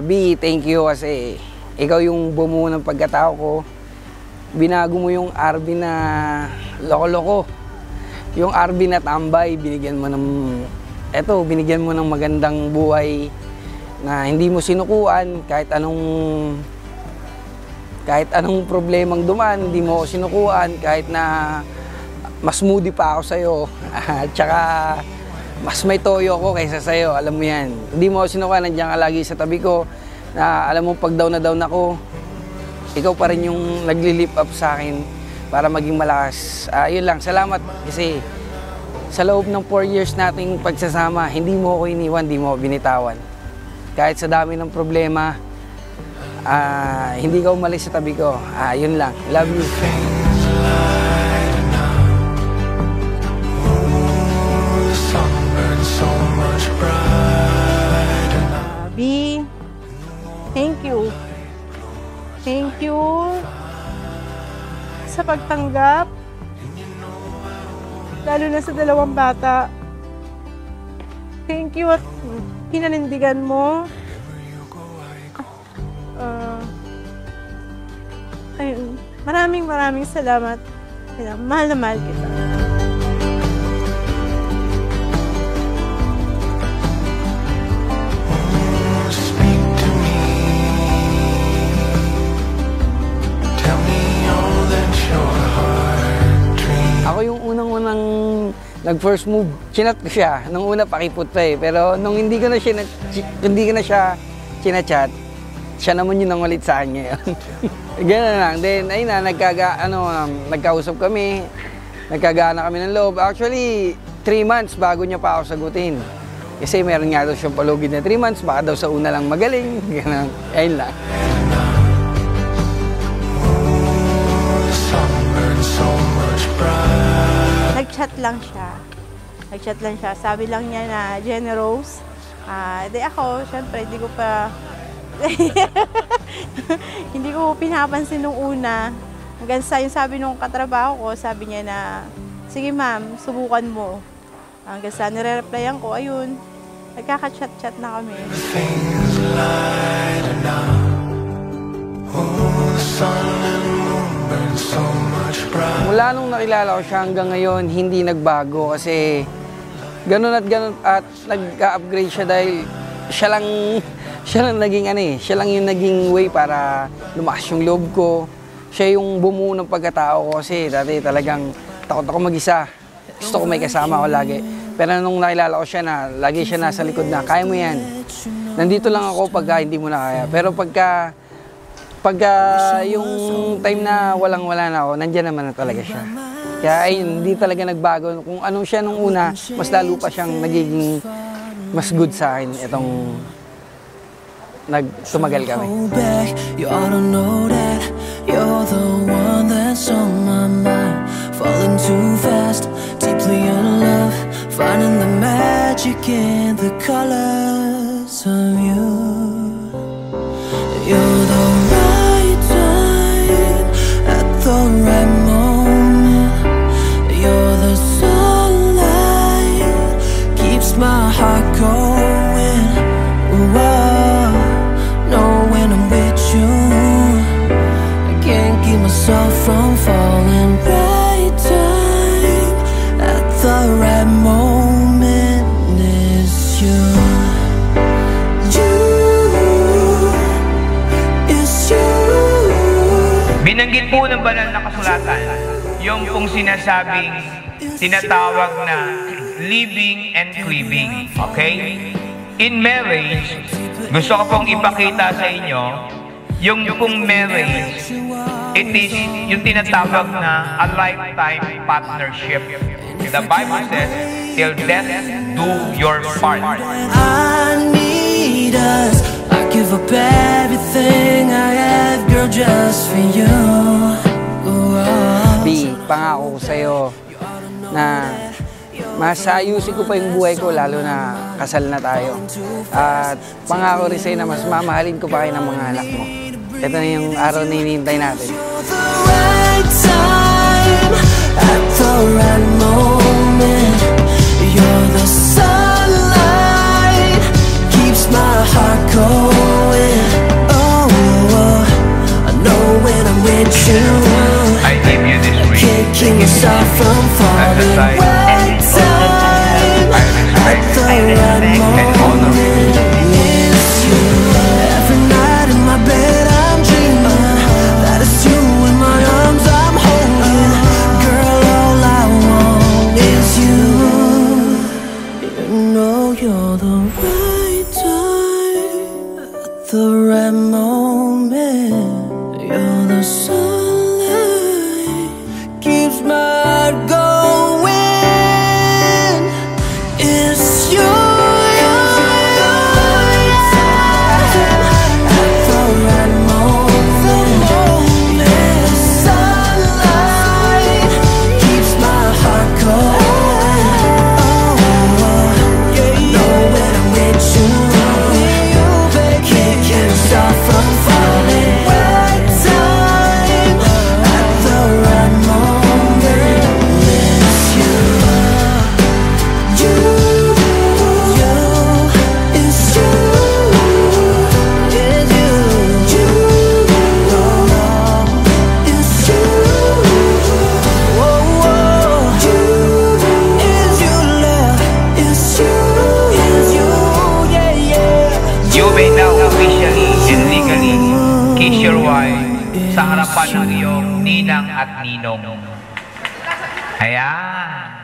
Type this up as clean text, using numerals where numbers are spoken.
B, thank you kasi ikaw yung bumuo ng pagkatao ko. Binago mo yung RB na loko-loko. Yung RB na tambay, binigyan mo ng magandang buhay na hindi mo sinukuan kahit anong problemang duman, hindi mo sinukuan kahit na mas moody pa ako sa'yo. At saka mas may toyo ko kaysa sa'yo, alam mo yan. Hindi mo sinukuan, nandiyan ka lagi sa tabi ko na alam mo pag down na down ako, ikaw pa rin yung nagli-lift up sa akin para maging malakas. Yun lang, salamat kasi sa loob ng 4 years nating pagsasama, hindi mo ako iniwan, hindi mo ako binitawan. Kahit sa dami ng problema, hindi ka umalis sa tabi ko. Yun lang. Love you. B, thank you. Thank you sa pagtanggap. Lalo na sa dalawang bata. Thank you at pinanindigan mo. Ayun, maraming salamat. Mahal na mahal kita. Ako yung unang-unang nag-first move, chinat ko siya. Nung una pakipot pa eh. Pero nung hindi ko na siya chinachat, siya naman yung nangulit sa akin ngayon. Ganun lang. Then, ayun na, nagkausap kami. Nagkagana kami ng loob. Actually, 3 months bago niya pa ako sagutin. Kasi meron nga daw siyang palugid na 3 months. Baka daw sa una lang magaling. Ganun. Ayun lang. Nag-chat lang siya. Sabi lang niya na generous. Di ako, syempre, hindi ko pinapansin nung una. Hanggang sa yung sabi nung katrabaho ko, sabi niya na, sige ma'am, subukan mo. Hanggang sa nire-replyan ko, ayun, nagkaka-chat-chat na kami. Mula nung nakilala ko siya hanggang ngayon, hindi nagbago kasi ganun at nag-upgrade siya dahil siya lang yung naging way para lumakas yung loob ko. Siya yung bumuo ng pagkatao ko kasi dati talagang takot ako mag-isa. Gusto ko may kasama ako lagi. Pero nung nakilala ko siya na, lagi siya nasa likod na, kaya mo yan. Nandito lang ako pagka hindi mo na kaya. Pero pagka yung time na walang-wala na ako, nandiyan naman na talaga siya. Kaya ayun, hindi talaga nagbago. Kung ano siya nung una, mas lalo pa siyang nagiging mas good sa akin itong tumagal kami. You ought to know that you're the one that's on my mind. Falling too fast, deeply in love, finding the magic in the colors of you. You're the right time at the right moment. You're the sunlight, keeps my heart going. Whoa. When I'm with you, I can't keep myself from falling. Right time at the right moment is you. Is you. Binanggit po ng banal na kasulatan yung pong sinasabing tinatawag na living and cleaving. Okay? In marriage, gusto ko pong ipakita sa inyo yung pong marriage. It is yung tinatawag na a lifetime partnership. The Bible says, till death do your part. I need us. I give up everything I have, girl, just for you. B, pangako ko sa'yo na masayusin ko pa yung buhay ko, lalo na kasal na tayo. At pangako rin sa'yo na mas mamahalin ko pa kayo ng mga anak mo. Ito na yung araw na hinihintay natin. You're the sunlight, keeps my heart going. you're the right time at the right moment. You're the sunlight, keeps my heart going. It's you. You may now officially and legally kiss your wife sa harapan ng iyong ninang at ninong. Ayan.